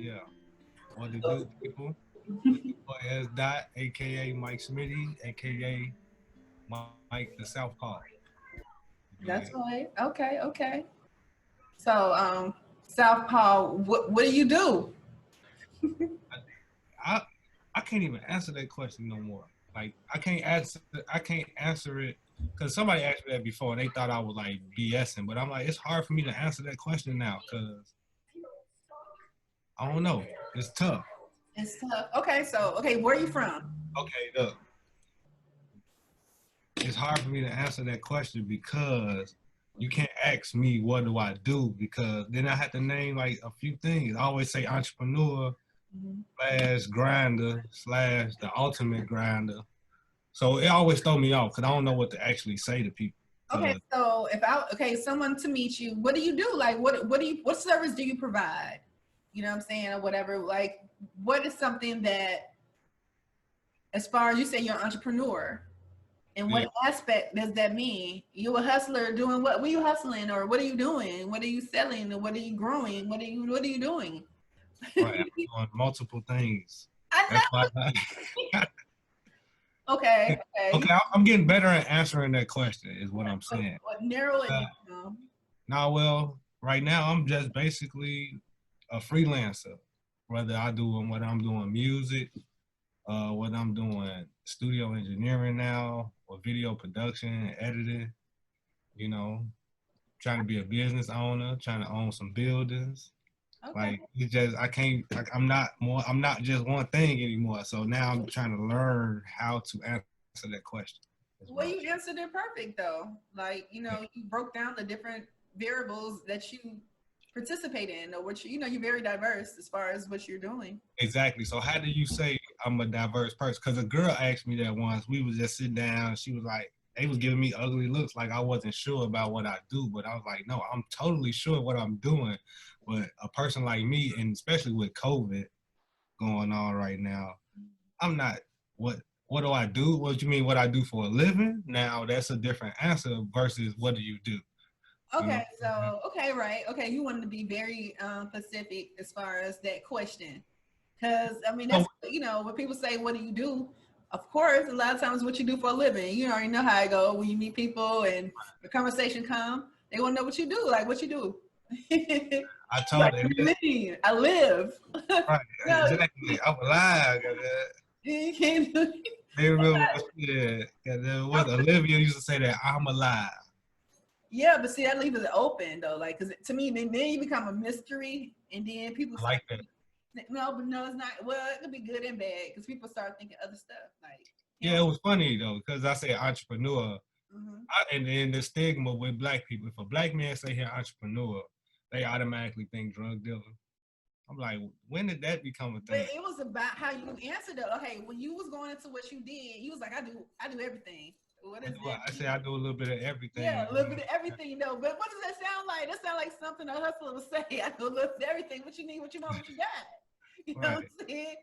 yeah. What to do, people? It's your boy S. Dot, aka Mike Smitty, aka Mike the Southpaw. Yeah. That's right. Okay, okay. So, Southpaw, what do you do? I, I I can't even answer that question no more. Like I can't answer it because somebody asked me that before and they thought I was like BSing, but I'm like it's hard for me to answer that question now because I don't know. It's tough. It's tough. Okay, so where are you from? Okay, look, it's hard for me to answer that question because you can't ask me what do I do because then I have to name like a few things. I always say entrepreneur Mhm. slash grinder slash the ultimate grinder. So it always throw me off because I don't know what to actually say to people. Okay, Cause so if someone to meet you, what do you do? Like, what service do you provide? You know what I'm saying, or whatever. Like, what is something that, as far as you say, you're an entrepreneur, and yeah, what aspect does that mean? You a hustler doing what? What are you hustling, or what are you doing? What are you selling, or what are you growing? What are you doing? right. I'm doing multiple things. I That's why. know. Okay, okay. Okay, I'm getting better at answering that question. Is what I'm saying. What narrow it Uh, down? Now, well, right now I'm just basically a freelancer. Whether I do what I'm doing music, what I'm doing studio engineering now, or video production and editing. You know, trying to be a business owner, trying to own some buildings. Okay. Like it's just I can't. Like, I'm not just one thing anymore. So now I'm trying to learn how to answer that question. Is what I'm Well, you answered it perfect though. Like, saying. you broke down the different variables that you participate in, or what you know, you're very diverse as far as what you're doing. Exactly. So how do you say I'm a diverse person? Because a girl asked me that once. We was just sitting down. She was like, they was giving me ugly looks, like I wasn't sure about what I do. But I was like, no, I'm totally sure what I'm doing. But a person like me, and especially with COVID going on right now, I'm not. What What do I do? What you mean? What I do for a living? Now that's a different answer versus what do you do? You know. Okay, so right. Okay, you wanted to be very specific as far as that question. Because I mean, that's So when people say, "What do you do?" Of course, a lot of times, what you do for a living. You already know how it go when you meet people and the conversation come. They want to know what you do, like what you do. I Like, told them, what do you mean? I live. right, No, exactly. I'm alive. you can't do. They remember what she said. What Olivia used to say that I'm alive. Yeah, but see, that leaves it open though. Like, because to me, then you become a mystery, and then people I start. like that. No, but no, it's not. Well, it could be good and bad because people start thinking other stuff. Like, you Yeah, know. it was funny though because I say entrepreneur, Mhm. and then the stigma with black people. If a black man say here entrepreneur, they automatically think drug dealer. I'm like, when did that become a But thing? it was about how you answered it. Okay, when you was going into what you did, you was like, I do everything. What does that I say mean? I do a little bit of Yeah, everything. a little bit of everything, But what does that sound like? That sounds like something a hustler would say. I do a little bit of everything. What you need, what you want, what you got. You know what Right. I'm saying?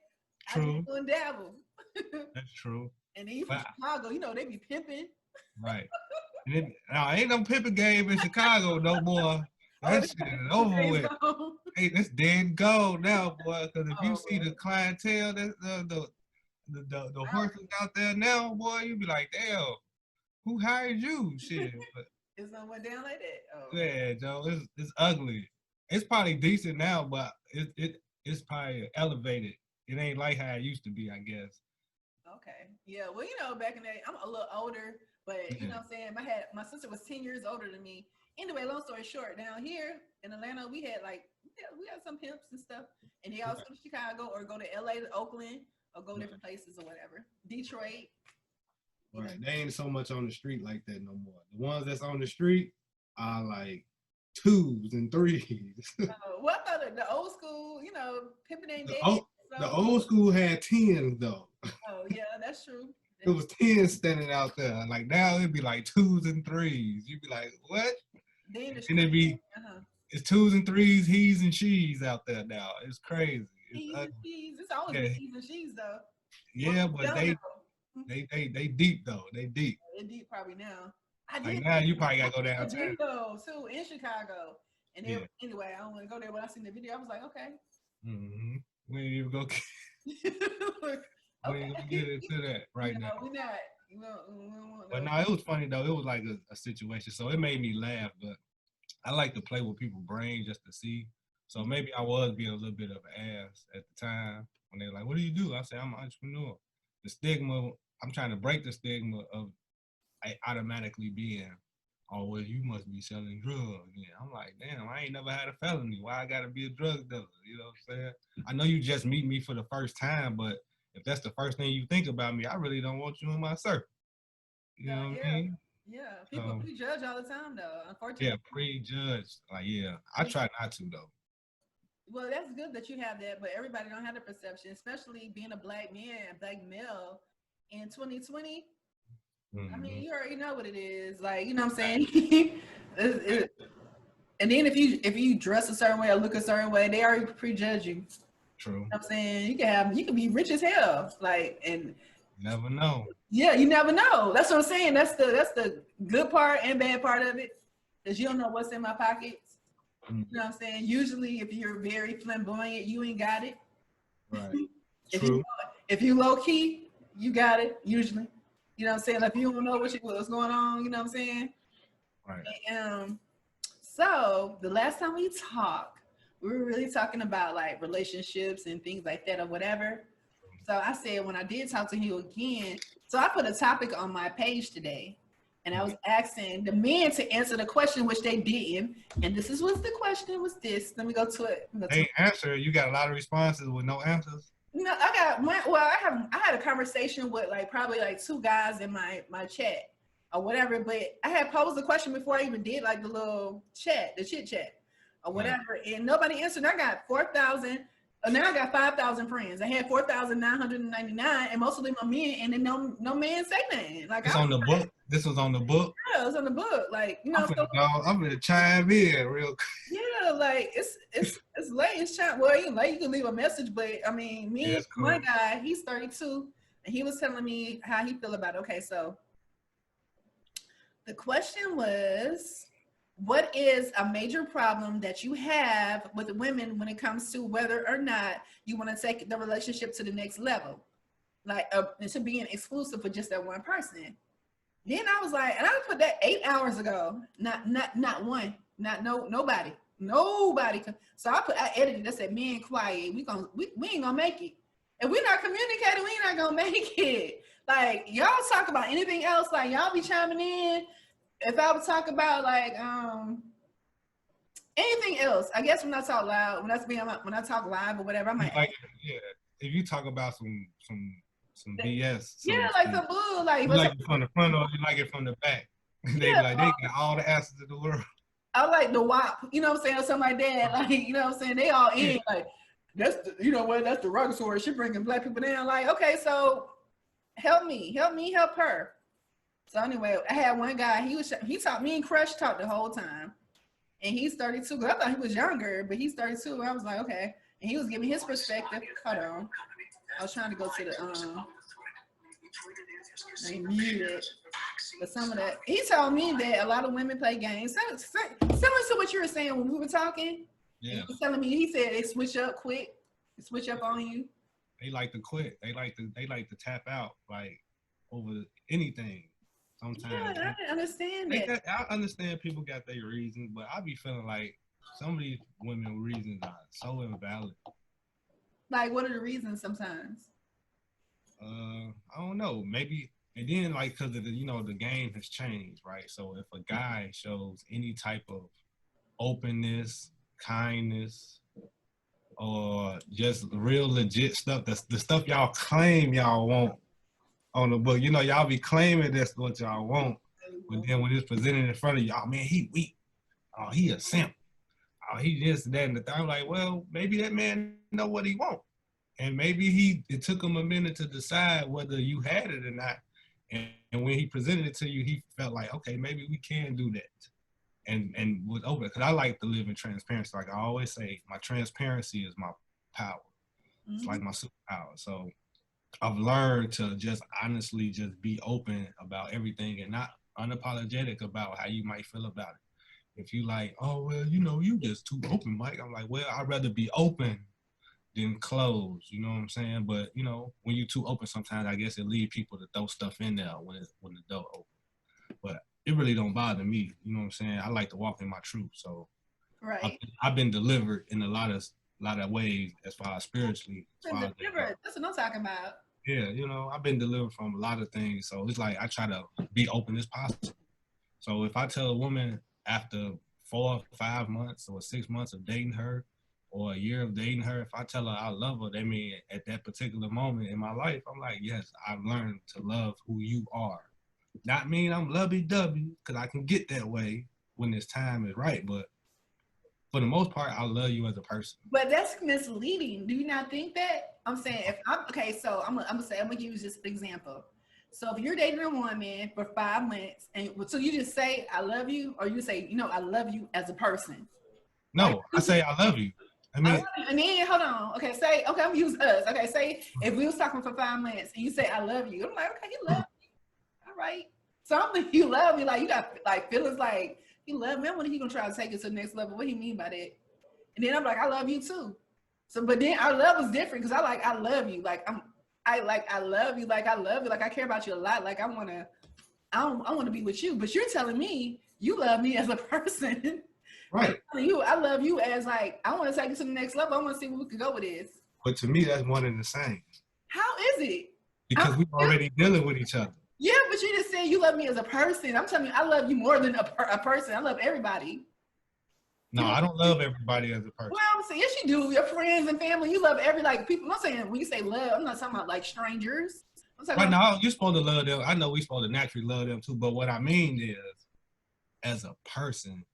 I just True. do and dabble. That's true. And then you from But Chicago, they be pimping. right. And it, now ain't no pimping game in Chicago no more. Oh, That shit is over days with. gone. Hey, that's dead gold now, boy. Because if you Oh, see the clientele, that the wow. horses out there now, boy, you be like, damn, who hired you? Shit, but It's not went down like that. Oh, yeah, Joe, it's ugly. It's probably decent now, but it's probably elevated. It ain't like how it used to be, I guess. okay. Yeah. Well, back in the day, I'm a little older, but Yeah, what I'm saying, my sister was 10 years older than me. Anyway, long story short, down here in Atlanta, we had we had some pimps and stuff, and they also go to Chicago or go to LA, to Oakland, or go right, different places or whatever. Detroit, you know. right. They ain't so much on the street like that no more. The ones that's on the street are like twos and threes. Well, I thought the old school, pimping ain't the dead. old the So, old school had tens though. oh yeah, that's true. It was tens standing out there. Like now it'd be like twos and threes. You'd be like, what? Then the And street, it'd be uh-huh. it's twos and threes, he's and she's out there now. It's crazy. It's He's and ugly. she's. It's always been Yeah, he's and she's though. What yeah, people but don't know. they deep though. They deep. They're deep probably now. I Like did now see you probably gotta go a downtown. video too in Chicago. And Yeah, anyway, I don't want to go there, but I seen the video. I was like, okay. Mm-hmm. We ain't even go. We ain't gonna get into that right now. We're not. We don't want But no. no, it was funny though. It was like a situation, so it made me laugh. But I like to play with people's brain just to see. So maybe I was being a little bit of an ass at the time when they're like, "What do you do?" I say, "I'm an entrepreneur." The stigma. I'm trying to break the stigma of automatically being, "Oh well, you must be selling drugs." Yeah, I'm like, damn, I ain't never had a felony. Why I gotta be a drug dealer? You know what I'm saying? I know you just meet me for the first time, but if that's the first thing you think about me, I really don't want you in my circle. You No, know what I yeah, mean? yeah. People So prejudge all the time, though. yeah, Unfortunately. prejudged. Like yeah, I try not to though. Well, that's good that you have that, but everybody don't have the perception, especially being a black man, a black male in 2020. I mean, Mm-hmm. you already know what it is. Like, you know what I'm saying? And then if you dress a certain way or look a certain way, they already prejudge you. You True. know what I'm saying? You can be rich as hell. Like, and Never know. yeah, you never know. That's what I'm saying. That's the good part and bad part of it. Because you don't know what's in my pockets. Mm-hmm. You know what I'm saying? Usually if you're very flamboyant, you ain't got it. Right. If you True. if you low key, you got it usually. You know what I'm saying? If you don't know what's going on, you know what I'm saying? Right. So the last time we talked, we were really talking about like relationships and things like that or whatever. So I said when I did talk to you again, so I put a topic on my page today, and I was asking the men to answer the question, which they didn't. And this is what the question was. This. Let me go to it. They answer. You got a lot of responses with no answers. No, I got my. Well, I had a conversation with like probably like two guys in my chat or whatever. But I had posed the question before I even did like the little chat, the chit chat or whatever, and nobody answered. I got 4,000. Now I got 5,000 friends. I had 4,999, and most of them are men, and then no man say nothing. Like It's on the book. This was on the book. Yeah, it was on the book. Like I'm gonna chime in real quick. Yeah, like it's late. It's time. Well, you late. You can leave a message, but I mean, me, Cool. my guy, he's 32, and he was telling me how he feel about it. Okay, so the question was, what is a major problem that you have with women when it comes to whether or not you want to take the relationship to the next level, like to being exclusive with just that one person? Then I was like, and I put that 8 hours ago. Not one. Not nobody. Nobody. So I edited. I said, "Man, quiet. We ain't gonna make it. If we're not communicating, we ain't not gonna make it." Like y'all talk about anything else, like y'all be chiming in. If I would talk about like anything else, I guess when I talk loud, when I talk live or whatever, I might like if you talk about some BS. like some bull, like you like it from the front or you like it from the back. They got all the answers in the world. I like the WAP, you know what I'm saying, or something like that. Like, you know what I'm saying? They all in, like, that's the, you know what, that's derogatory. She bringing black people down. Like, okay, so help me, help her. So anyway, I had one guy, he taught me and Crush talked the whole time. And he's 32, because I thought he was younger, but he's 32. And I was like, okay. And he was giving his perspective. Hold on. I was trying to go to the I muted. But some of that, he told me that a lot of women play games. Similar to what you were saying when we were talking. Yeah. He was telling me, he said they switch up quick, they switch up on you. They like to quit. They like to tap out like over anything. Sometimes. Yeah, I didn't understand that. I understand people got their reasons, but I be feeling like some of these women reasons are so invalid. Like, what are the reasons sometimes? I don't know. Maybe, and then like because of the game has changed, right? So if a guy shows any type of openness, kindness, or just real legit stuff, that's the stuff y'all claim y'all want on the book. Y'all be claiming that's what y'all want, but then when it's presented in front of y'all, man, he weak. Oh, he a simp. Oh, he this, that, and the thing. I'm like, well, maybe that man know what he want. And maybe it took him a minute to decide whether you had it or not. And when he presented it to you, he felt like, okay, maybe we can do that. And was open. Because I like to live in transparency. Like I always say, my transparency is my power. Mm-hmm. It's like my superpower. So I've learned to just honestly just be open about everything and not unapologetic about how you might feel about it. If you like, oh, well, you just too open, Mike. I'm like, well, I'd rather be open then close. You know what I'm saying? But you know, when you too open, sometimes I guess it lead people to throw stuff in there when the door open. But it really don't bother me. You know what I'm saying? I like to walk in my truth. So Right. I've been delivered in a lot of ways as far as spiritually. As far as That's what I'm talking about. yeah, you know, I've been delivered from a lot of things. So it's like I try to be open as possible. So if I tell a woman after 4 or 5 months or 6 months of dating her or a year of dating her, if I tell her I love her, that means at that particular moment in my life, I'm like, yes, I've learned to love who you are. Not mean I'm lovey-dovey, because I can get that way when this time is right. But for the most part, I love you as a person. But that's misleading. Do you not think that? I'm saying if I'm okay, so I'm gonna use this example. So if you're dating a woman for 5 months, and so you just say I love you, or you say I love you as a person. No, like, I say I love you. I mean, and then hold on. Okay, say okay. I'm gonna use us. Okay, say if we was talking for 5 months and you say I love you, I'm like okay, you love me. All right. So I'm like you love me, like you got like feelings like you love me. When he gonna try to take it to the next level? What do you mean by that? And then I'm like I love you too. So, but then our love is different because I love you. Like I love you. Like I love you. Like I care about you a lot. Like I want to be with you. But you're telling me you love me as a person. right. I love you as like I want to take it to the next level. I want to see where we can go with this. But to me, that's one and the same. How is it? Because we're already dealing with each other. Yeah, but you just said you love me as a person. I'm telling you, I love you more than a person. I love everybody. No, I don't love everybody as a person. Well, I'm saying yes, you do. Your friends and family, you love every like people. I'm not saying when you say love, I'm not talking about like strangers. I'm talking right about, now, you're supposed to love them. I know we're supposed to naturally love them too. But what I mean is, as a person,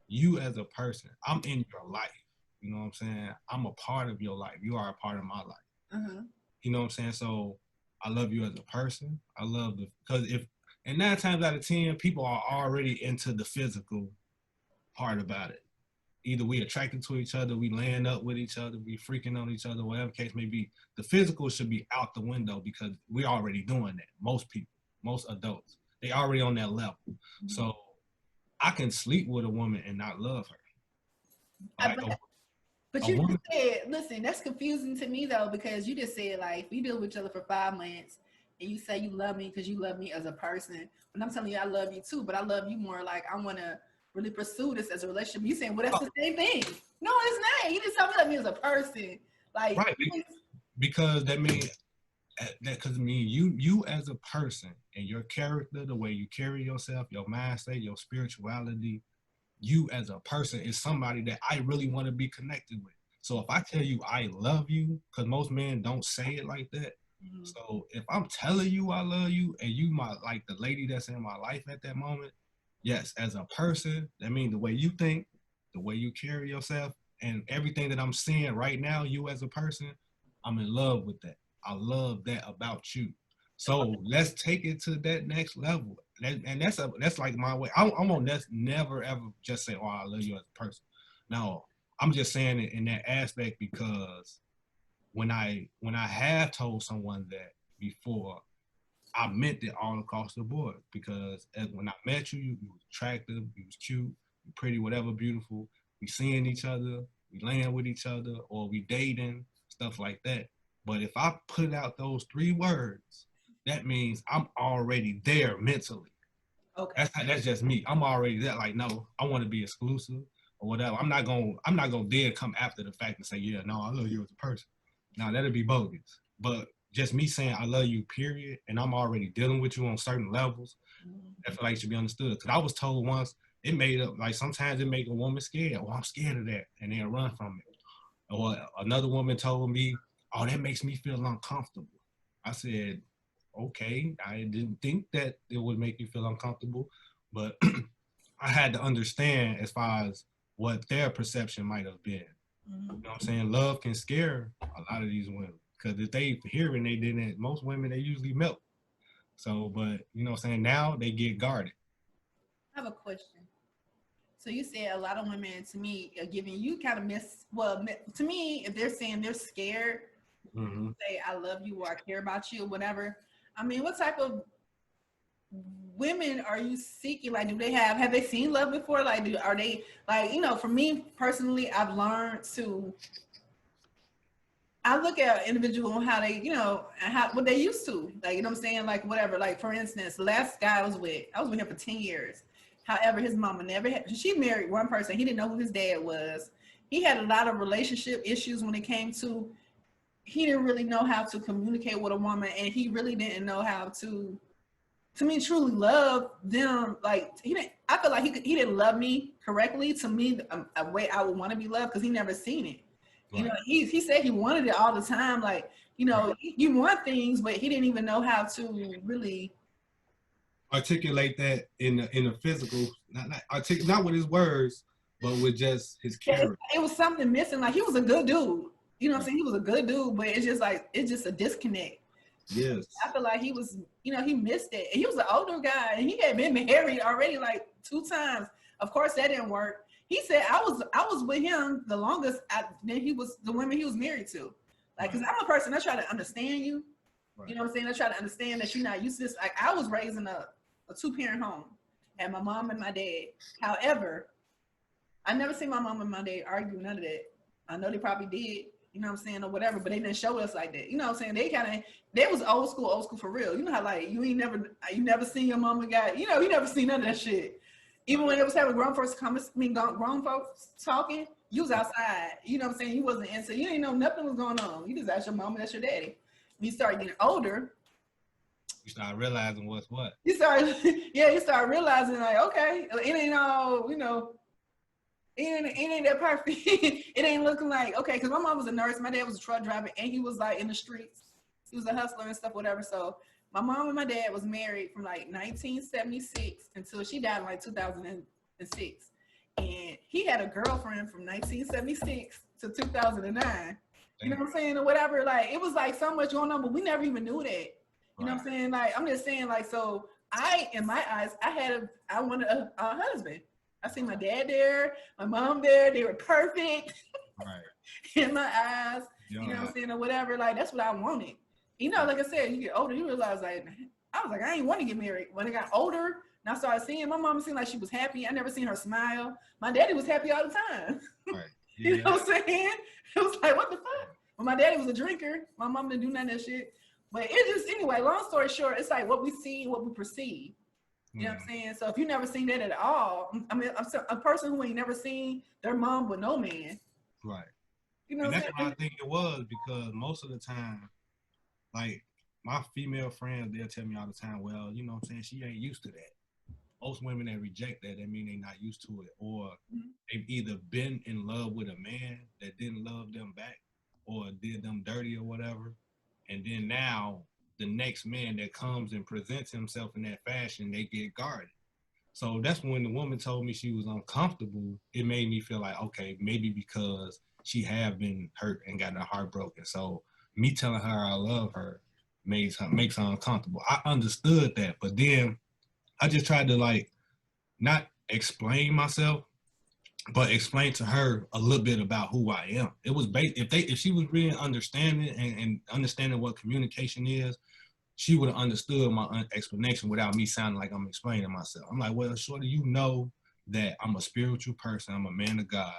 you as a person, I'm in your life. You know what I'm saying? I'm a part of your life. You are a part of my life. You know what I'm saying? So I love you as a person. I love because and 9 times out of 10, people are already into the physical part about it. Either we attracted to each other, we laying up with each other, we freaking on each other, whatever case may be. The physical should be out the window because we're already doing that. Most people, most adults, they already on that level. So I can sleep with a woman and not love her. Like, but you just said, listen, that's confusing to me though, because you just said like we deal with each other for 5 months and you say you love me because you love me as a person. And I'm telling you I love you too, but I love you more like I want to really pursue this as a relationship. You saying, well, that's the same thing. No, it's not. You just tell me like me as a person. Like right, because that means you as a person and your character, the way you carry yourself, your mindset, your spirituality, you as a person is somebody that I really want to be connected with. So if I tell you I love you, because most men don't say it like that. So if I'm telling you I love you and you my like the lady that's in my life at that moment, yes, as a person, that means the way you think, the way you carry yourself, and everything that I'm seeing right now, you as a person, I'm in love with that. I love that about you. So let's take it to that next level. And that's like my way. I won't never ever just say, "Oh, I love you as a person." No, I'm just saying it in that aspect because when I have told someone that before, I meant it all across the board because when I met you, you was attractive, you was cute, you pretty, whatever, beautiful. We seeing each other, we laying with each other, or we dating, stuff like that. But if I put out those 3 words, that means I'm already there mentally. okay. That's just me. I'm already there. Like, no, I want to be exclusive or whatever. I'm not gonna dare come after the fact and say, yeah, no, I love you as a person. Now that'd be bogus. But just me saying I love you, period, and I'm already dealing with you on certain levels, I feel like it should be understood. Because I was told once, it made up, like sometimes it make a woman scared. Oh, I'm scared of that, and then run from it. Or another woman told me, oh, that makes me feel uncomfortable. I said, okay, I didn't think that it would make you feel uncomfortable, but I had to understand as far as what their perception might have been. You know what I'm saying? Love can scare a lot of these women because if they hear and they didn't, most women, they usually melt. So, but you know what I'm saying? Now they get guarded. I have a question. So you said a lot of women to me are giving you kind of to me, if they're saying they're scared, say I love you or I care about you or whatever. I mean, what type of women are you seeking? Like, have they seen love before? Like, are they like, for me personally, I've learned to I look at an individual and how they, you know, how what they used to, like, you know what I'm saying, like whatever. Like for instance, the last guy I was with him for 10 years. However, his mama never had. She married one person. He didn't know who his dad was. He had a lot of relationship issues when it came to. He didn't really know how to communicate with a woman, and he really didn't know how to me truly love them. Like he didn't. I feel like he didn't love me correctly. To me, a way I would want to be loved because he never seen it. You know, he said he wanted it all the time. Like, you know, you want things, but he didn't even know how to really articulate that in a physical, not with his words, but with just his character. It was something missing. Like he was a good dude. You know what I'm saying? He was a good dude, but it's just like it's just a disconnect. Yes. I feel like he was, you know, he missed it. And he was an older guy, and he had been married already like 2 times. Of course, that didn't work. He said I was with him the longest than he was the women he was married to. Like, because I'm a person, I try to understand you. Right. You know what I'm saying? I try to understand that you're not used to this. Like, I was raised in a 2-parent home, and my mom and my dad. However, I never seen my mom and my dad argue, none of that. I know they probably did, you know what I'm saying, or whatever, but they didn't show us like that. You know what I'm saying? They was old school for real. You know how, like, you never seen your mama got, you know, you never seen none of that shit. Even when it was having grown folks talking, you was outside. You know what I'm saying? You wasn't into, you didn't know nothing was going on. You just asked your mama, that's your daddy. When you start getting older, you start realizing what's what. You start realizing, like, okay, it ain't all, you know, it ain't that perfect. It ain't looking like, okay, because my mom was a nurse, my dad was a truck driver, and he was like in the streets. He was a hustler and stuff, whatever. So my mom and my dad was married from like 1976 until she died in like 2006. And he had a girlfriend from 1976 to 2009. You know what I'm saying? Or whatever. Like, it was like so much going on, but we never even knew that. You know what I'm saying? Like, I'm just saying, like, so in my eyes, I wanted a husband. I seen my dad there, my mom there. They were perfect. Right. In my eyes. You know what I'm saying? Or whatever. Like, that's what I wanted. You know, like I said, you get older, you realize, like, I was like, I ain't want to get married. When I got older, and I started seeing my mom seemed like she was happy. I never seen her smile. My daddy was happy all the time. Right. Yeah. You know what I'm saying? It was like, what the fuck? When my daddy was a drinker, my mom didn't do none of that shit. But it just, anyway, long story short, it's like what we see, what we perceive. You know what I'm saying? So if you never seen that at all, I mean, a person who ain't never seen their mom with no man. Right. You know and that's what I think it was, because most of the time, like, my female friends, they'll tell me all the time, well, you know what I'm saying, she ain't used to that. Most women that reject that mean they're not used to it, or they've either been in love with a man that didn't love them back or did them dirty or whatever, and then now the next man that comes and presents himself in that fashion, they get guarded. So that's when the woman told me she was uncomfortable. It made me feel like, okay, maybe because she have been hurt and gotten her heart broken. So me telling her I love her makes her uncomfortable. I understood that, but then I just tried to, like, not explain myself, but explain to her a little bit about who I am. It was if she was really understanding and understanding what communication is, she would have understood my explanation without me sounding like I'm explaining myself. I'm like, well, shorty, you know that I'm a spiritual person. I'm a man of God.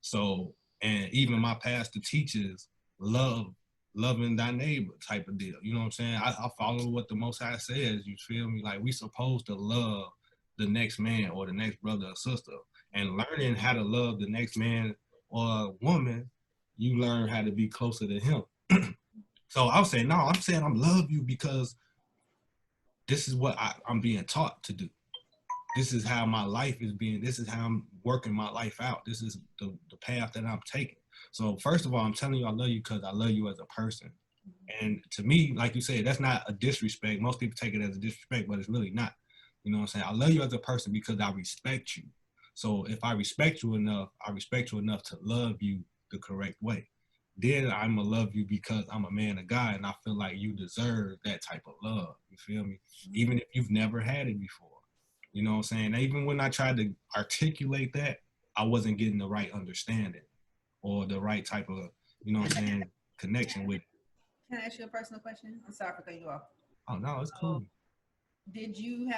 So, and even my pastor teaches loving thy neighbor type of deal. You know what I'm saying? I follow what the Most High says. You feel me? Like, we supposed to love the next man or the next brother or sister. And learning how to love the next man or woman, you learn how to be closer to him. So I was saying, no, I'm saying I'm love you because this is what I'm being taught to do. This is how my life is being, this is how I'm working my life out. This is the path that I'm taking. So first of all, I'm telling you I love you because I love you as a person. And to me, like you said, that's not a disrespect. Most people take it as a disrespect, but it's really not. You know what I'm saying? I love you as a person because I respect you. So if I respect you enough to love you the correct way. Then I'm gonna love you because I'm a man of God and I feel like you deserve that type of love. You feel me? Even if you've never had it before. You know what I'm saying? Even when I tried to articulate that, I wasn't getting the right understanding or the right type of, you know what I'm saying, connection with it. Can I ask you a personal question? I'm sorry for cutting you off. Oh no, it's cool. Did you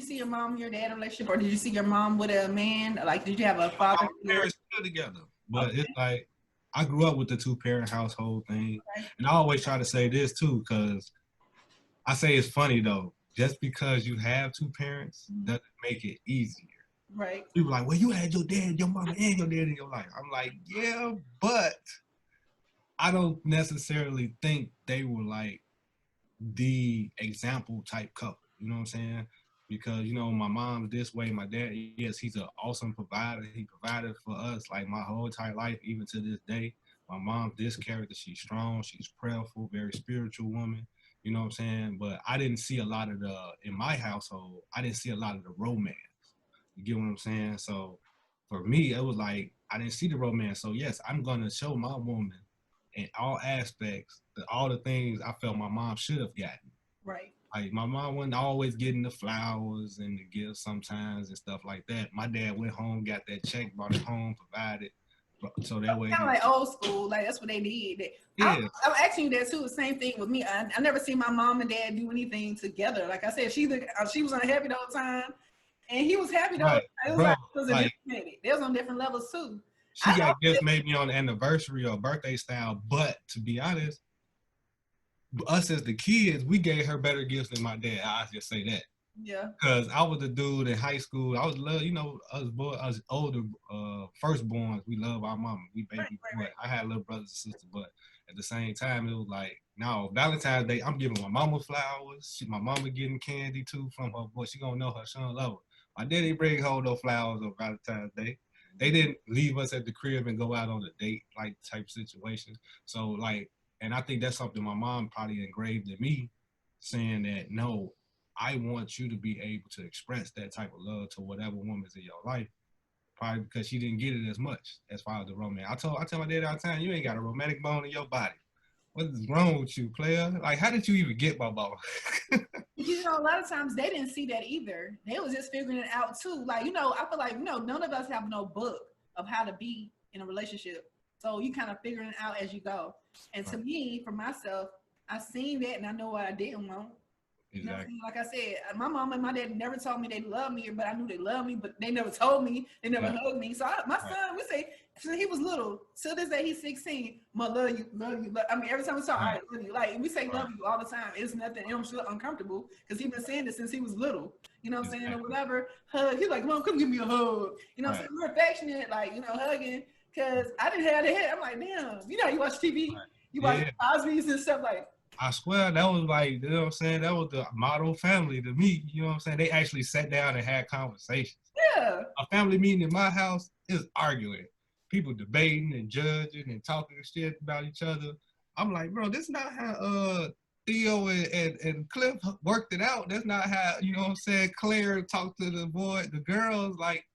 see your mom and your dad in a relationship, or did you see your mom with a man? Like, did you have a father? Our parents still together, but it's like, I grew up with the 2-parent household thing. Okay. And I always try to say this too, because I say it's funny though. Just because you have 2 parents doesn't make it easier. Right. People are like, well, you had your dad, your mama, and your dad in your life. I'm like, yeah, but I don't necessarily think they were like the example type couple. You know what I'm saying? Because, you know, my mom's this way, my dad, yes, he's an awesome provider. He provided for us like my whole entire life, even to this day. My mom's this character, she's strong, she's prayerful, very spiritual woman. You know what I'm saying? But I didn't see a lot of in my household, I didn't see a lot of the romance. You get what I'm saying? So for me, it was like, I didn't see the romance. So yes, I'm going to show my woman in all aspects, all the things I felt my mom should have gotten. Right. Like my mom wasn't always getting the flowers and the gifts sometimes and stuff like that. My dad went home, got that check, brought it home, provided. So that way, kind of like old school, like that's what they did. Yeah. I'm asking you that too. The same thing with me. I never seen my mom and dad do anything together. Like I said, she was unhappy the whole time, and he was happy the whole time. It was they was on different levels too. She got gifts maybe on anniversary or birthday style, but to be honest, us as the kids, we gave her better gifts than my dad. I just say that. Yeah. Because I was the dude in high school. I was love, you know, us older firstborns. We love our mama. We baby boy. Right. I had little brothers and sisters, but at the same time, it was like, no, Valentine's Day, I'm giving my mama flowers. My mama getting candy too from her boy. She gonna know her son love her. My daddy bring home no flowers on Valentine's Day. They didn't leave us at the crib and go out on a date like type situation. So like, and I think that's something my mom probably engraved in me, saying that no, I want you to be able to express that type of love to whatever woman's in your life. Probably because she didn't get it as much as far as the romance. I tell my dad all the time, you ain't got a romantic bone in your body. What is wrong with you, player? Like, how did you even get my ball? You know, a lot of times they didn't see that either. They was just figuring it out too. Like, you know, I feel like, you know, none of us have no book of how to be in a relationship. So you kind of figuring it out as you go. And to me, for myself, I seen that and I know what I didn't want. Exactly. You know, like I said, my mom and my dad never told me they loved me, but I knew they loved me, but they never told me, they never hugged me. So my son, we say, since he was little, till this day he's 16, love you, love you. I mean, every time we talk, I love you. Like, we say love you all the time. It's nothing, it don't feel uncomfortable, because he's been saying this since he was little. You know what I'm saying, or whatever. Hug, he's like, Mom, come give me a hug. You know what I'm saying? We're affectionate, like, you know, hugging, because I didn't have that. I'm like, damn, you know, you watch TV, you watch Cosby's and stuff like. I swear that was like, you know what I'm saying? That was the model family to me. You know what I'm saying? They actually sat down and had conversations. Yeah. A family meeting in my house is arguing. People debating and judging and talking shit about each other. I'm like, bro, this is not how Theo and Cliff worked it out. That's not how, you know what I'm saying, Claire talked to the girls. Like,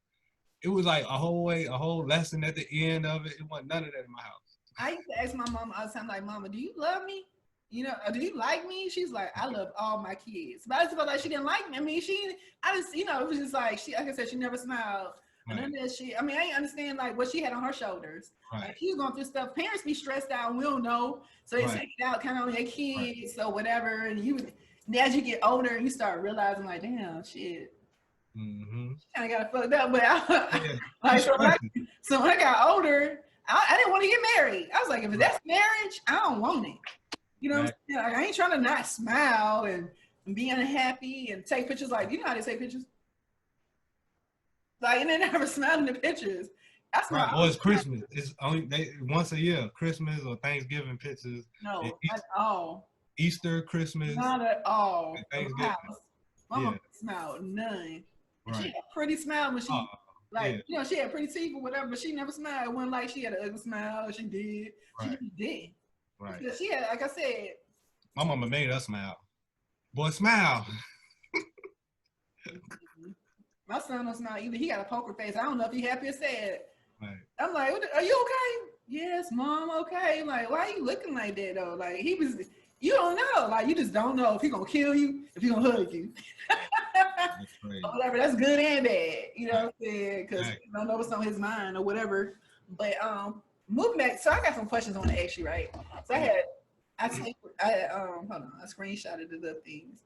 it was like a whole lesson at the end of it. It wasn't none of that in my house. I used to ask my mom all the time, like, Mama, do you love me? You know, do you like me? She's like, I love all my kids. But I just felt like she didn't like me. I mean, you know, it was just like, like I said, she never smiled. Right. And then I didn't understand like what she had on her shoulders. Right. Like, she was going through stuff. Parents be stressed out and we don't know. So they take it out kind of on their kids or whatever. And as you get older, you start realizing like, damn, shit. Mm-hmm. She kind of got fucked up. But so when I got older, I didn't want to get married. I was like, if that's marriage, I don't want it. You know, what I'm saying? Like, I ain't trying to not smile and be unhappy and take pictures. Like, you know how they take pictures? Like, and they never smile in the pictures. That's right. Or it's Christmas. It's only once a year, Christmas or Thanksgiving pictures. No, not at all. Easter, Christmas. Not at all. Thanksgiving. My mom smiled none. Right. She had a pretty smile when she, you know, she had pretty teeth or whatever, but she never smiled. It wasn't like she had an ugly smile. She did. Right. She did. Right. Because she had, like I said, my mama made us smile. Boy, smile. My son don't smile either. He got a poker face. I don't know if he happy or sad. Right. I'm like, are you okay? Yes, Mom, okay. I'm like, why are you looking like that though? Like, you don't know. Like, you just don't know if he gonna kill you, if he gonna hug you. Or whatever. That's good and bad. You know what I'm saying? Because you don't know what's on his mind or whatever. But moving back, so I got some questions I want to ask you, right? So I screenshotted the little things.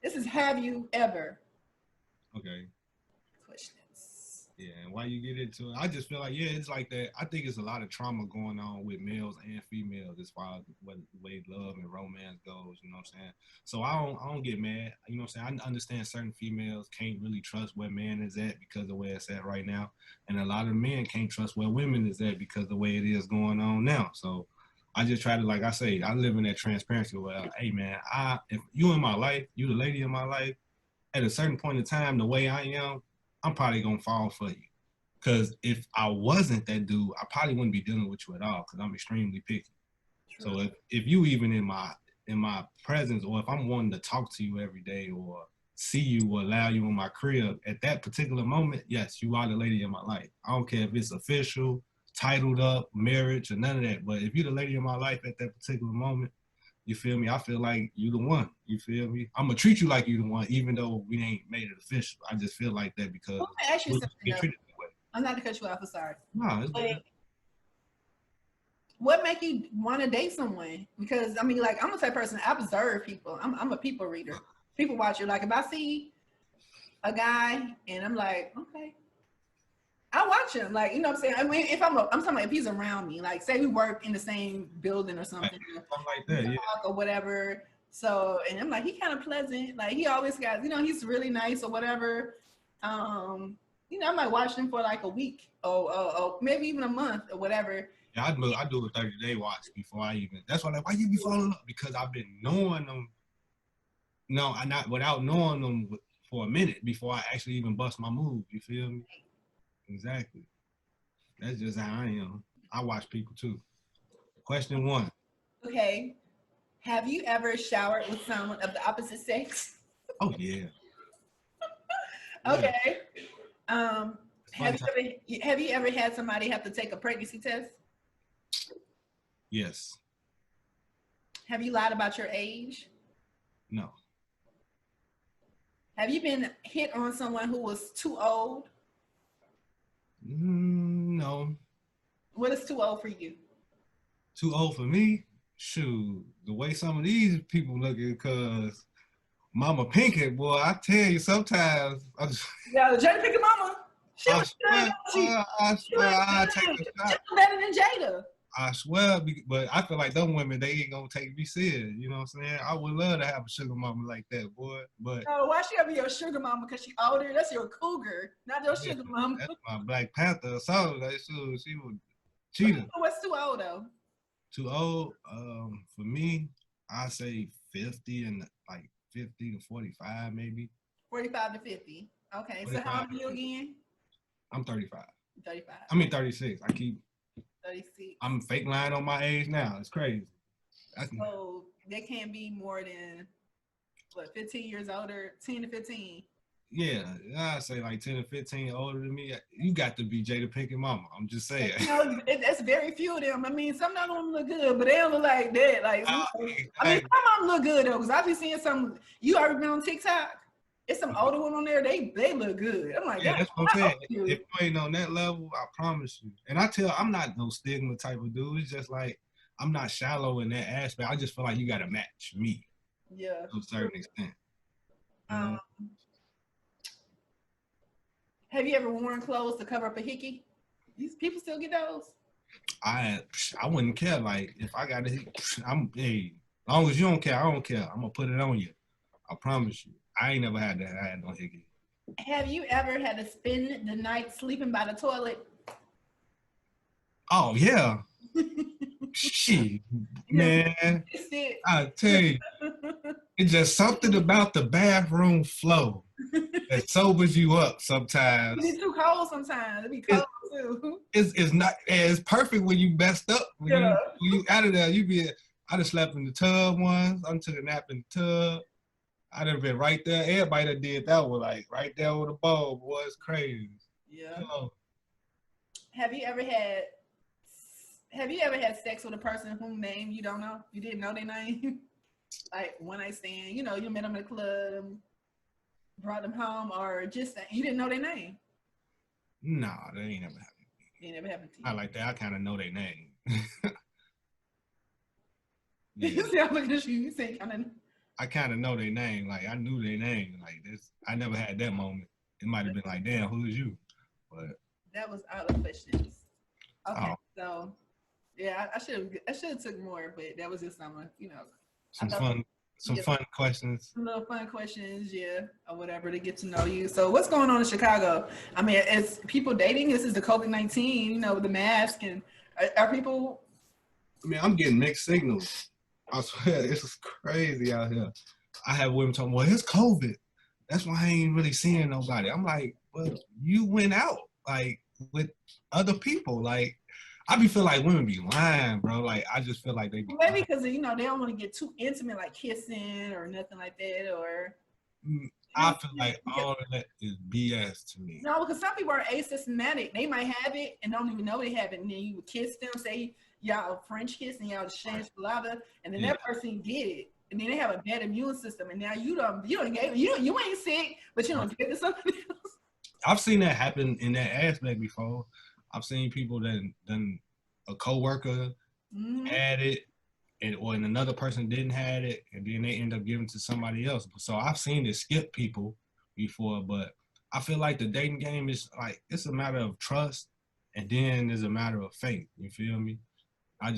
This is, have you ever? Okay. Questions. Yeah, and why you get into it, I just feel like, yeah, it's like that. I think it's a lot of trauma going on with males and females as far as what the way love and romance goes, you know what I'm saying? So I don't get mad, you know what I'm saying? I understand certain females can't really trust where man is at because of the way it's at right now. And a lot of men can't trust where women is at because of the way it is going on now. So I just try to, like I say, I live in that transparency where, hey man, if you in my life, you the lady in my life, at a certain point in time, the way I am, I'm probably gonna fall for you. Cause if I wasn't that dude, I probably wouldn't be dealing with you at all. Cause I'm extremely picky. True. So if you even in my presence, or if I'm wanting to talk to you every day, or see you, or allow you in my crib at that particular moment, yes, you are the lady in my life. I don't care if it's official, titled up, marriage, or none of that. But if you're the lady in my life at that particular moment, you feel me? I feel like you the one. You feel me? I'm gonna treat you like you the one, even though we ain't made it official. I just feel like that because Well, let me ask you something. get treated that way. I'm not to cut you off. I'm sorry. No, it's But good. what make you want to date someone? Because I mean, like I'm a type of person. I observe people. I'm a people reader, people watcher. Like if I see a guy and I'm like, okay, I watch him. Like you know what I'm saying. I mean, if I'm talking about if he's around me. Like say we work in the same building or something, Something like that, yeah. or whatever. So and I'm like, he kind of pleasant. Like he always got, he's really nice or whatever. I might watch him for like a week or maybe even a month or whatever. Yeah, I do a 30-day watch before I even. That's why, like, why you be following up? Because I've been knowing them. No, I not without knowing them for a minute before I actually even bust my move. You feel me? Exactly. That's just how I am. I watch people too. Question 1. Okay. Have you ever showered with someone of the opposite sex? Oh yeah. Okay. Have you ever had somebody have to take a pregnancy test? Yes. Have you lied about your age? No. Have you been hit on someone who was too old? No. What is too old for you? Too old for me? Shoot, the way some of these people looking, cause Mama Pinkett, boy, I tell you, sometimes Yeah, Jada Pinkett Mama. I swear, I take a shot. She's better than Jada. I swear, but I feel like them women, they ain't gonna take me serious. You know what I'm saying? I would love to have a sugar mama like that, boy. But why she ever your sugar mama? Because she older. That's your cougar, not your sugar mama. That's my Black Panther. So she was cheating. What's too old though? Too old? For me, I say 50 and like 50 to 45, maybe. 45 to 50. Okay, so how old are you again? I'm 35. 35. I mean 36. 36. I'm fake lying on my age now. It's crazy. So they can't be more than 15 years older, 10 to 15. Yeah, I say like 10 to 15 older than me. You got to be Jada Pinkett Mama. I'm just saying. That's very few of them. I mean, some of them look good, but they don't look like that. Like, I mean, some of them look good though, because I be seeing some. You already been on TikTok? It's some older one on there. They look good. I'm like, yeah, that's what I'm saying. If you ain't on that level, I promise you. And I'm not no stigma type of dude. It's just like I'm not shallow in that aspect. I just feel like you got to match me. Yeah. To a certain extent. Have you ever worn clothes to cover up a hickey? These people still get those? I wouldn't care. Like if I got a hickey, as long as you don't care, I don't care. I'm gonna put it on you. I promise you. I ain't never had that. I had no hickey. Have you ever had to spend the night sleeping by the toilet? Oh yeah. Shit, man. I tell you, it's just something about the bathroom flow that sobers you up sometimes. It's too cold sometimes. It be cold too. It's not as perfect when you messed up. When you out of there, I just slept in the tub once. I took a nap in the tub. I done been right there. Everybody that did that was like right there with a bowl, boy. It's crazy. Yeah. Have you ever had sex with a person whose name you don't know? You didn't know their name? Like one night stand, you met them at a club, brought them home, or just you didn't know their name? No, that ain't never happened. It never happened to you. I like that. I kind of know their name. You see, I'm looking at you. You say kind of. I kind of know their name. Like I knew their name. Like this, I never had that moment. It might have been like, damn, who is you? But that was all the questions. Okay, oh, so yeah, I should have took more, but that was just some, you know, I some thought fun, some yeah, fun questions. some little fun questions, yeah, or whatever to get to know you. So what's going on in Chicago? I mean, it's people dating. This is the COVID-19, you know, the mask, and are people? I mean, I'm getting mixed signals. I swear, it's crazy out here. I have women talking, well, it's COVID. That's why I ain't really seeing nobody. I'm like, well, you went out like with other people. Like, I be feel like women be lying, bro. Like, I just feel like they be Maybe lying. because you know they don't want to get too intimate, like kissing or nothing like that, or you I know, feel like all of that is BS to me. no, because some people are asymptomatic. They might have it and don't even know they have it. And then you would kiss them, say y'all French kiss and y'all exchange saliva, and then Yeah. that person get it. And then they have a bad immune system, and now you don't get you ain't sick, but you don't get it to somebody else. I've seen that happen in that aspect before. I've seen people that done a coworker had it, and or another person didn't have it, and then they end up giving to somebody else. So I've seen it skip people before, but I feel like the dating game is like it's a matter of trust, and then there's a matter of faith. You feel me? I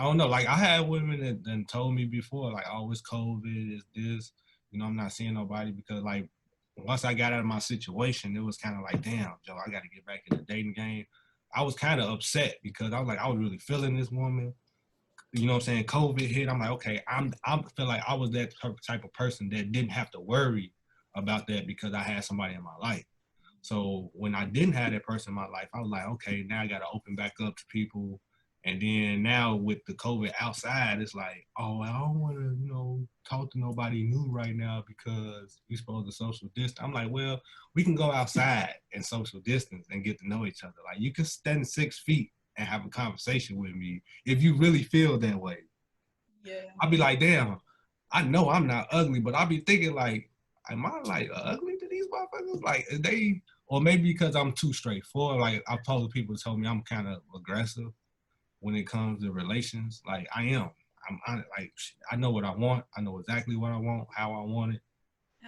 don't know. Like I had women that done told me before, like, oh, it's COVID, it's this. You know, I'm not seeing nobody because like once I got out of my situation, it was kind of like, damn, Joe, I got to get back in the dating game. I was kind of upset because I was like, I was really feeling this woman. You know what I'm saying? COVID hit. I'm like, okay, I feel like I was that type of person that didn't have to worry about that because I had somebody in my life. So when I didn't have that person in my life, I was like, okay, now I got to open back up to people. And then now with the COVID outside, it's like, oh, I don't want to, you know, talk to nobody new right now because we supposed to social distance. I'm like, well, we can go outside and social distance and get to know each other. Like you can stand 6 feet and have a conversation with me if you really feel that way. Yeah. I'll be like, damn, I know I'm not ugly, but I'll be thinking like, am I like ugly to these motherfuckers? Like they, or maybe because I'm too straightforward. Like I've told people told me I'm kind of aggressive when it comes to relations. Like I am. Like I know what I want. I know exactly what I want, how I want it.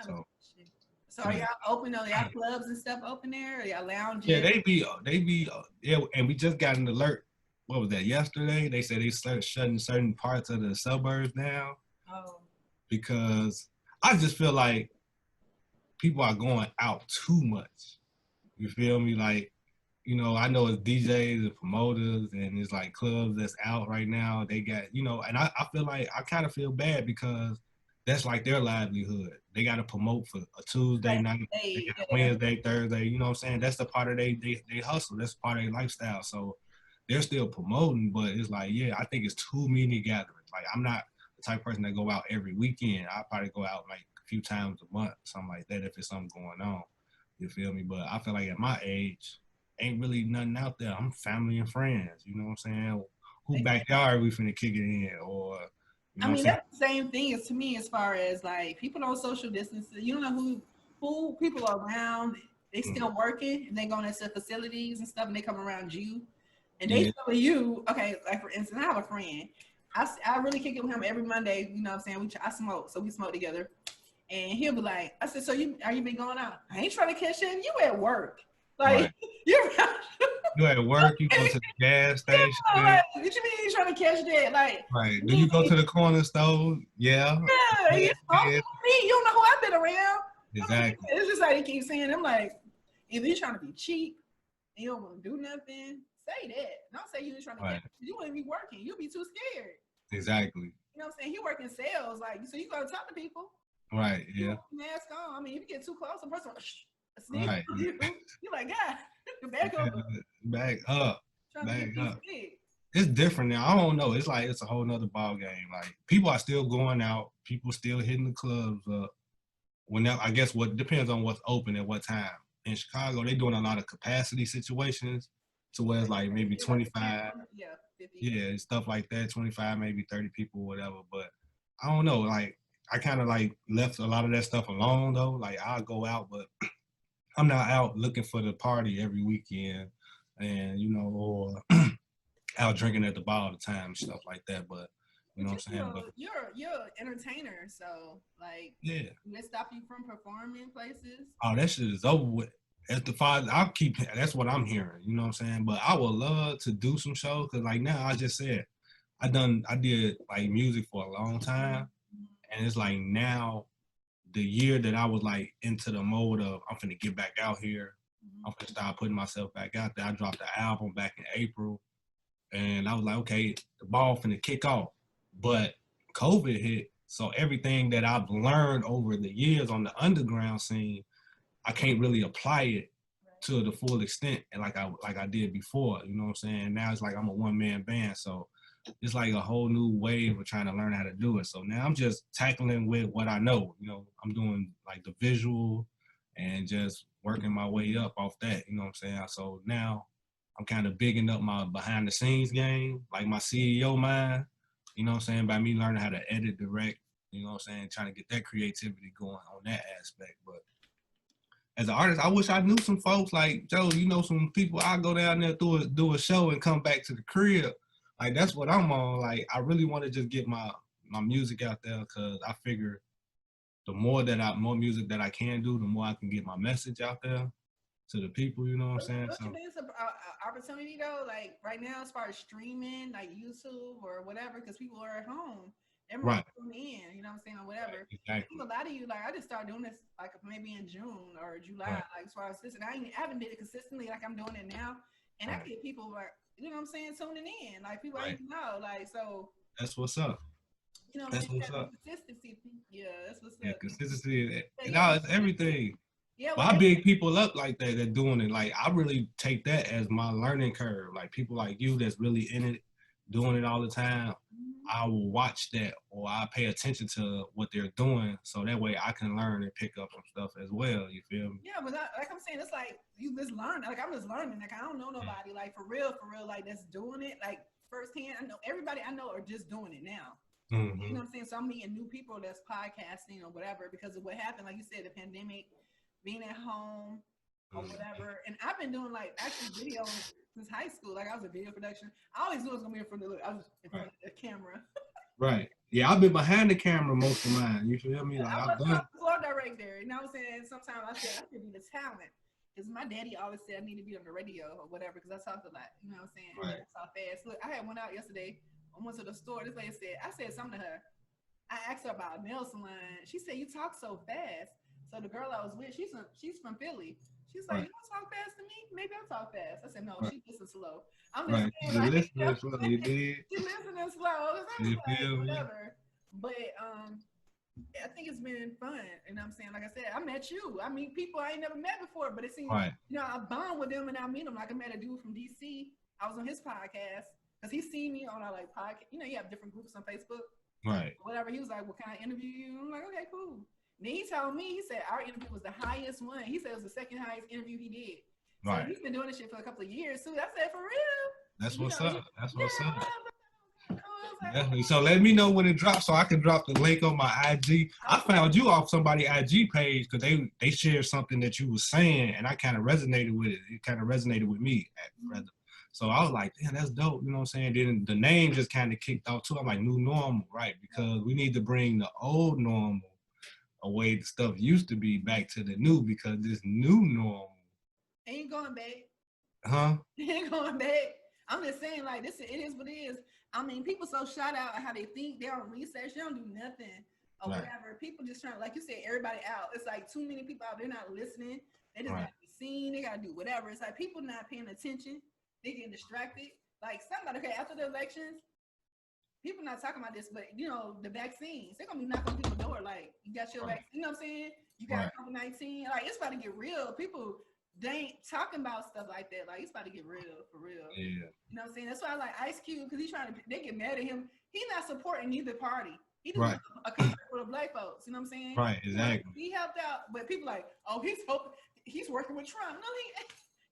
So are y'all open? Are y'all clubs and stuff open there? Are y'all lounges? Yeah, they be, yeah, and we just got an alert. What was that, yesterday? They said they started shutting certain parts of the suburbs down. Oh. Because I just feel like people are going out too much. You feel me? Like, you know, I know it's DJs and promoters and it's like clubs that's out right now. They got, you know, and I feel like I kind of feel bad because that's like their livelihood. They got to promote for a Tuesday night, they got Wednesday, Thursday. You know what I'm saying? That's the part of they hustle. That's part of their lifestyle. So they're still promoting, but it's like, yeah, I think it's too many gatherings. Like I'm not the type of person that go out every weekend. I probably go out like a few times a month, something like that, if it's something going on. You feel me? But I feel like at my age, ain't really nothing out there. I'm family and friends. You know what I'm saying? Who backyard we finna kick it in? Or you know I mean, that's the same thing as to me as far as like people don't social distance. You don't know who people are around. They still working and they going into facilities and stuff and they come around you and they tell you, okay, like for instance, I have a friend. I really kick it with him every Monday. You know what I'm saying? I smoke, so we smoke together. And he'll be like, I said, so are you been going out? I ain't trying to catch him. You at work. Like, right. You at work, you go to the gas station. Yeah, like, what you mean you trying to catch that? Like, right. Do you go to the corner store? Yeah. Yeah, you don't know who I've been around. Exactly. It's just like he keeps saying, I'm like, either you're trying to be cheap and you don't want to do nothing, say that. Don't say you're trying to get, you wouldn't be working. You'll be too scared. Exactly. You know what I'm saying? He working sales, like, so you gotta talk to people. Right, yeah. Mask on. I mean, if you get too close, the person right. You're like, God, back up. Back up. Back up. It's different now. I don't know. It's like it's a whole nother ball game. Like people are still going out. People still hitting the clubs up. Whenever, I guess what depends on what's open at what time. In Chicago, they're doing a lot of capacity situations to where it's like maybe 25. Yeah, 50. Yeah, stuff like that. 25, maybe 30 people, whatever. But I don't know. Like I kind of like left a lot of that stuff alone though. Like I'll go out, but I'm not out looking for the party every weekend, and you know, or out drinking at the bar all the time, stuff like that. But you know what I'm saying? But you're an entertainer, so like, yeah, they stop you from performing places. Oh, that shit is over with. as the father, I'll keep. That's what I'm hearing. You know what I'm saying? But I would love to do some shows because, like now, I just said I did like music for a long time, and it's like now the year that I was like into the mode of I'm finna get back out here. I'm finna start putting myself back out there. I dropped the album back in April, and I was like, okay, the ball finna kick off. But COVID hit, so everything that I've learned over the years on the underground scene, I can't really apply it to the full extent and like I did before. You know what I'm saying? Now it's like I'm a one-man band, so it's like a whole new wave of trying to learn how to do it. So now I'm just tackling with what I know. You know, I'm doing like the visual and just working my way up off that. You know what I'm saying? So now I'm kind of bigging up my behind the scenes game, like my CEO mind. You know what I'm saying? By me learning how to edit, direct. You know what I'm saying? Trying to get that creativity going on that aspect, but as an artist, I wish I knew some folks like Joe. You know, some people. I go down there do a show and come back to the crib. Like that's what I'm on. Like I really want to just get my music out there because I figure the more music that I can do, the more I can get my message out there to the people. You know what I'm saying? Don't you think it's an opportunity though? Like right now, as far as streaming, like YouTube or whatever, because people are at home. Everyone's tuning in, you know what I'm saying, or whatever. Right, exactly. I think a lot of you, like, I just started doing this like maybe in June or July, Right. like as far as this, and I haven't did it consistently like I'm doing it now, and I get people like, you know what I'm saying, tuning in, like people I even know, like so. That's what's up. You know what I'm That's saying? what's up. Consistency, yeah, that's what's Yeah, up. consistency. Yeah, It's everything. yeah, Well, I big people up like that. They're doing it. Like I really take that as my learning curve. Like people like you that's really in it, doing it all the time. I will watch that or I pay attention to what they're doing, so that way I can learn and pick up some stuff as well. You feel me? Yeah, but like I'm saying, it's like you just learn. Like I'm just learning. Like I don't know nobody. Like for real, like that's doing it. Like firsthand, I know everybody I know are just doing it now. Mm-hmm. You know what I'm saying? So I'm meeting new people that's podcasting or whatever because of what happened. Like you said, the pandemic, being at home or whatever. And I've been doing like actually video since high school. Like I was a video production. I always knew it was gonna be in front of I was in front of the camera. Right. Yeah, I've been behind the camera most of mine. You feel me? Like I I've was done. a floor director. You know what I'm saying? Sometimes I said I could be the talent. Because my daddy always said I need to be on the radio or whatever because I talked a lot. You know what I'm saying? Right. I talk fast. Look, I had one out yesterday. I went to the store. This lady said, I said something to her. I asked her about a nail salon. She said, you talk so fast. So the girl I was with, she's from Philly. She's like, you don't talk fast to me? Maybe I talk fast. I said, no, she listens slow. I'm just saying, like, listening slow, you did. She listening slow. You Like, feel me? whatever. But I think it's been fun. You know what I'm saying? Like I said, I met you. I meet people I ain't never met before, but it seems, you know, I bond with them and I meet them. Like I met a dude from DC. I was on his podcast because he seen me on our like podcast. You know, you have different groups on Facebook. Right. Whatever. He was like, well, can I interview you? I'm like, okay, cool. Then he told me, he said our interview was the highest one. He said it was the second highest interview he did. So right. He's been doing this shit for a couple of years too. I said, for real? That's what's up. That's what's up. Definitely. So let me know when it drops so I can drop the link on my IG. I found you off somebody's IG page because they shared something that you were saying and I kind of resonated with it. It kind of resonated with me. So I was like, damn, that's dope. You know what I'm saying? Then the name just kind of kicked off too. I'm like, new normal, right? Because we need to bring the old normal away. The stuff used to be back to the new because this new normal ain't going back. Huh? Ain't going back. I'm just saying, like, this, it is what it is. I mean, people so shut out how they think. They don't research. They don't do nothing or whatever. People just trying, like you said, everybody out. It's like too many people out. They're not listening. They just got to be seen. They got to do whatever. It's like people not paying attention. They getting distracted. Like somebody, okay, after the elections, people not talking about this, but you know, the vaccines, they're gonna be knocking on people's door. Like, you got your vaccine, you know what I'm saying? You got COVID-19. Like, it's about to get real. People, they ain't talking about stuff like that. Like, it's about to get real, for real. Yeah. You know what I'm saying? That's why I like Ice Cube, because he's trying to, they get mad at him. He's not supporting either party. He just a concert for the black folks. You know what I'm saying? Right, exactly. He helped out, but people like, oh, he's working with Trump.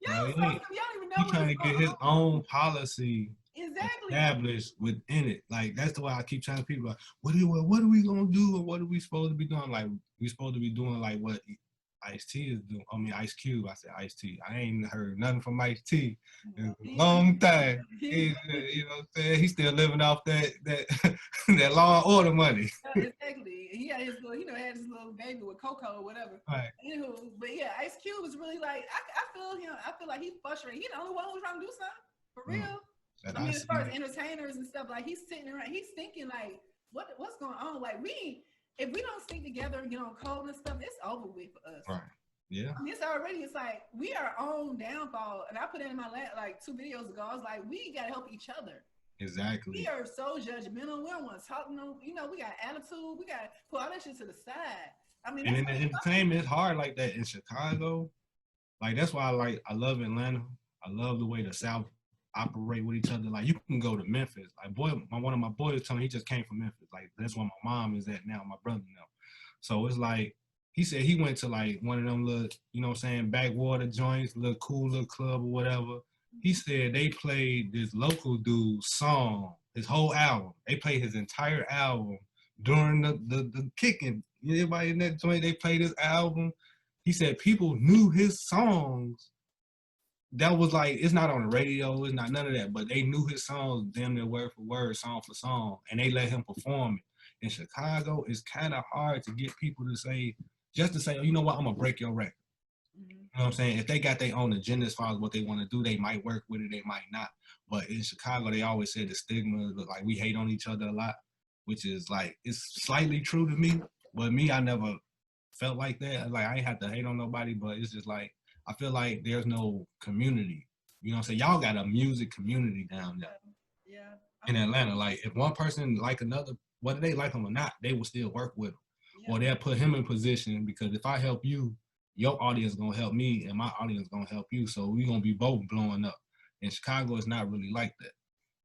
No, y'all don't even know. He's trying to get his own policy exactly established within it. Like, that's the way I keep telling people, like, what are we gonna do, or what are we supposed to be doing? Like, we supposed to be doing like what Ice-T is doing, I mean Ice Cube. I said Ice-T. I ain't heard nothing from Ice-T in a long time. You know what I'm saying? He's still living off that that Law and Order money. Exactly. He had his little, had his little baby with Coco or whatever. Right. Anywho, but yeah, Ice Cube was really like, I feel him. I feel like he's frustrated. He's the only one who's trying to do something for real. I mean, as far as entertainers and stuff, like he's sitting around, he's thinking like, what's going on? Like if we don't stick together and get on code and stuff, it's over with for us. Right. Yeah. I mean, it's like we are on downfall. And I put it in my like 2 videos ago. I was like, we gotta help each other. Exactly. We are so judgmental. We don't want to talk no, we got attitude. We got to put all that shit to the side. I mean, and in the entertainment, it's hard like that in Chicago. Like that's why I love Atlanta. I love the way the South operate with each other. Like you can go to Memphis. Like one of my boys told me he just came from Memphis. Like that's where my mom is at now, my brother now. So it's like he said he went to like one of them little, you know what I'm saying, backwater joints, little cool little club or whatever. He said they played this local dude's song, his whole album. They played his entire album during the kicking. Everybody in that joint, they played his album. He said people knew his songs. That was like, it's not on the radio, it's not none of that, but they knew his songs damn near word for word, song for song, and they let him perform it. In Chicago, it's kind of hard to get people to say, oh, you know what, I'm gonna break your record. You know what I'm saying? If they got their own agenda as far as what they want to do, they might work with it, they might not. But in Chicago, they always say the stigma, like we hate on each other a lot, which is like, it's slightly true to me. But me, I never felt like that. Like I ain't have to hate on nobody, but it's just like, I feel like there's no community. You know what I'm saying? Y'all got a music community down there. Yeah. In Atlanta. Like if one person like another, whether they like him or not, they will still work with him. Yeah. Or they'll put him in position because if I help you, your audience gonna help me and my audience gonna help you. So we gonna be both blowing up. In Chicago, it's not really like that.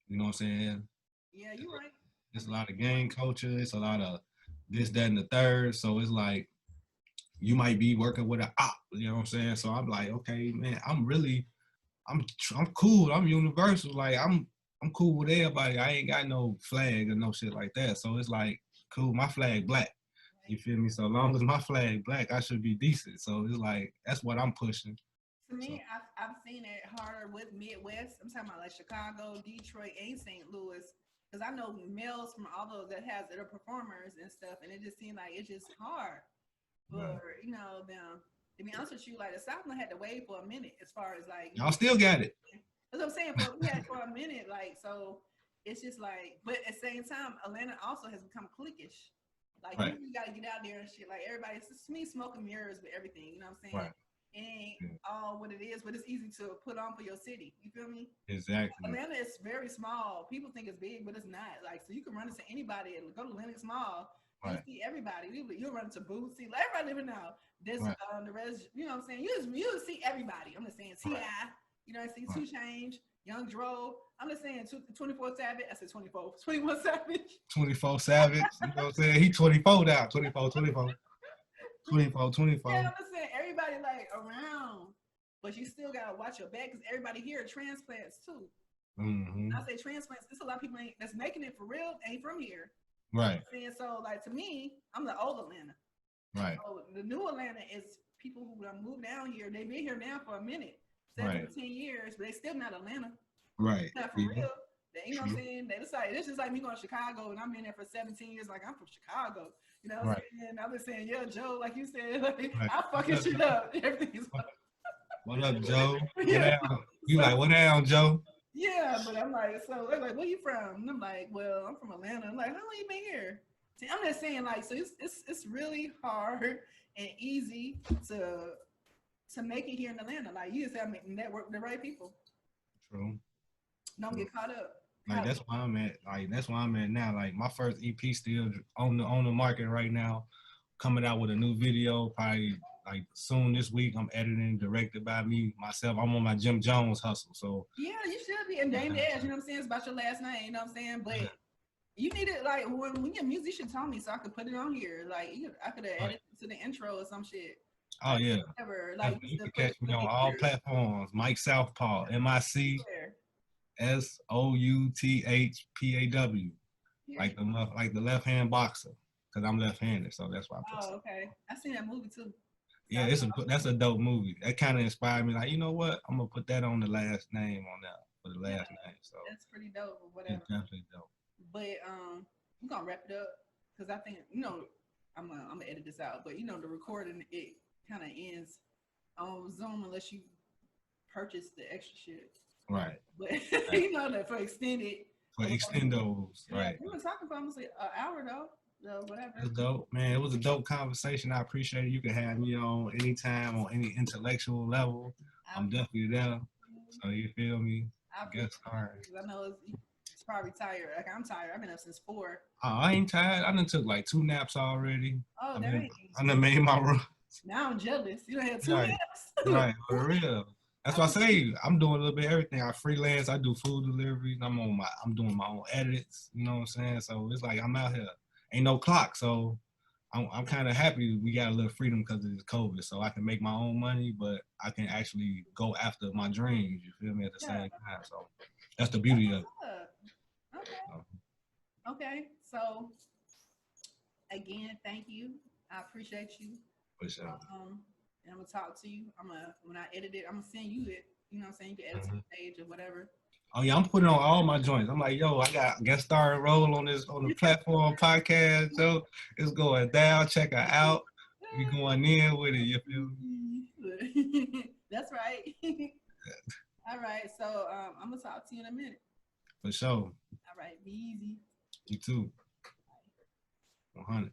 You know what I'm saying? Yeah, you're right. It's a lot of gang culture. It's a lot of this, that, and the third. So it's like, you might be working with an op, you know what I'm saying? So I'm like, okay, man, I'm cool. I'm universal. Like I'm cool with everybody. I ain't got no flag or no shit like that. So it's like, cool, my flag black. You feel me? So long as my flag black, I should be decent. So it's like, that's what I'm pushing. To me, I've seen it harder with Midwest. I'm talking about like Chicago, Detroit, and St. Louis. Because I know males from all those that are performers and stuff, and it just seemed like it's just hard. But, you know, them, to be honest with you, like the South had to wait for a minute as far as like. Y'all still got it. That's what I'm saying. We had for a minute, like, so it's just like, but at the same time, Atlanta also has become cliquish. Like, you got to get out there and shit. Like, everybody, it's just me smoking mirrors with everything, you know what I'm saying? Right. It ain't all what it is, but it's easy to put on for your city. You feel me? Exactly. Atlanta is very small. People think it's big, but it's not. Like, so you can run into anybody and go to Lenox Mall. You see everybody. You'll run into Bootsy. Like everybody living now. There's the rest. You know what I'm saying? You see everybody. I'm just saying T.I. You know, I see 2 Chainz, Young Dro. I'm just saying 24 Savage. I said 24. 21 Savage. 24 Savage. You know what I'm saying? He 24 now. 24. 24. Yeah, I'm just saying everybody like around, but you still gotta watch your back because everybody here are transplants too. Mm-hmm. I say transplants. There's a lot of people that's making it for real ain't from here. Right. And so, like, to me, I'm the old Atlanta. Right. So the new Atlanta is people who moved down here. They've been here now for a minute, 7 to 10 years, but they still not Atlanta. Right. Not for real. You know what I'm saying? They decide it's just like me going to Chicago, and I'm in there for 17 years. Like I'm from Chicago. You know what I'm saying? And I'm just saying, yeah, Joe, like you said, like, I fucking shit up. Everything's. What up, Joe? You like, what down, Joe? Yeah, but I'm like, so they're like, where you from? And I'm like, well, I'm from Atlanta. I'm like, how long you been here? See, I'm just saying, like, so it's really hard and easy to make it here in Atlanta. Like, you just have to network with the right people. True. Don't get caught up. Like that's why I'm at. Like that's why I'm at now. Like my first EP still on the market right now. Coming out with a new video probably like soon this week. I'm editing, directed by me myself. I'm on my Jim Jones hustle. So yeah, you should be. And Dame Dash, you know what I'm saying? It's about your last name, you know what I'm saying? But you need it like when your music should tell me so I could put it on here. Like I could have edited to the intro or some shit. Oh yeah. Whatever. Like you can catch me on all platforms. Mike Southpaw, MIC SOUTHPAW. Like the left hand boxer. Cause I'm left-handed, so that's why I put okay. I seen that movie too. Yeah, that's a dope movie. That kind of inspired me. Like, you know what? I'm gonna put that on the last name on that for the last name. So that's pretty dope or whatever. it's definitely dope. But we're gonna wrap it up because I think I'm gonna edit this out. But the recording it kind of ends on Zoom unless you purchase the extra shit. Right. But that for extended. For extendos, right. We were talking for almost an hour though. So whatever. It's dope, man. It was a dope conversation. I appreciate it. You can have me on anytime on any intellectual level. I'm definitely there. So you feel me? I know it's probably tired. Like I'm tired. I've been up since 4. Oh, I ain't tired. I done took like 2 naps already. Oh, I done made my room. Now I'm jealous. You done had 2 naps. Right, for real. That's why I say I'm doing a little bit of everything. I freelance. I do food deliveries. I'm doing my own edits. You know what I'm saying? So it's like I'm out here. Ain't no clock, so I'm kind of happy we got a little freedom because of this COVID, so I can make my own money, but I can actually go after my dreams. You feel me? At the same time, so that's the beauty of it. Okay. So again, thank you. I appreciate you. For sure. And I'm gonna talk to you. When I edit it, I'm gonna send you it. You know what I'm saying? You can edit to the page or whatever. Oh yeah, I'm putting on all my joints. I'm like, yo, I got guest starring role on the platform podcast. So it's going down. Check her out. We going in with it. You feel me? That's right. All right. So I'm gonna talk to you in a minute. For sure. All right. Be easy. You too. 100.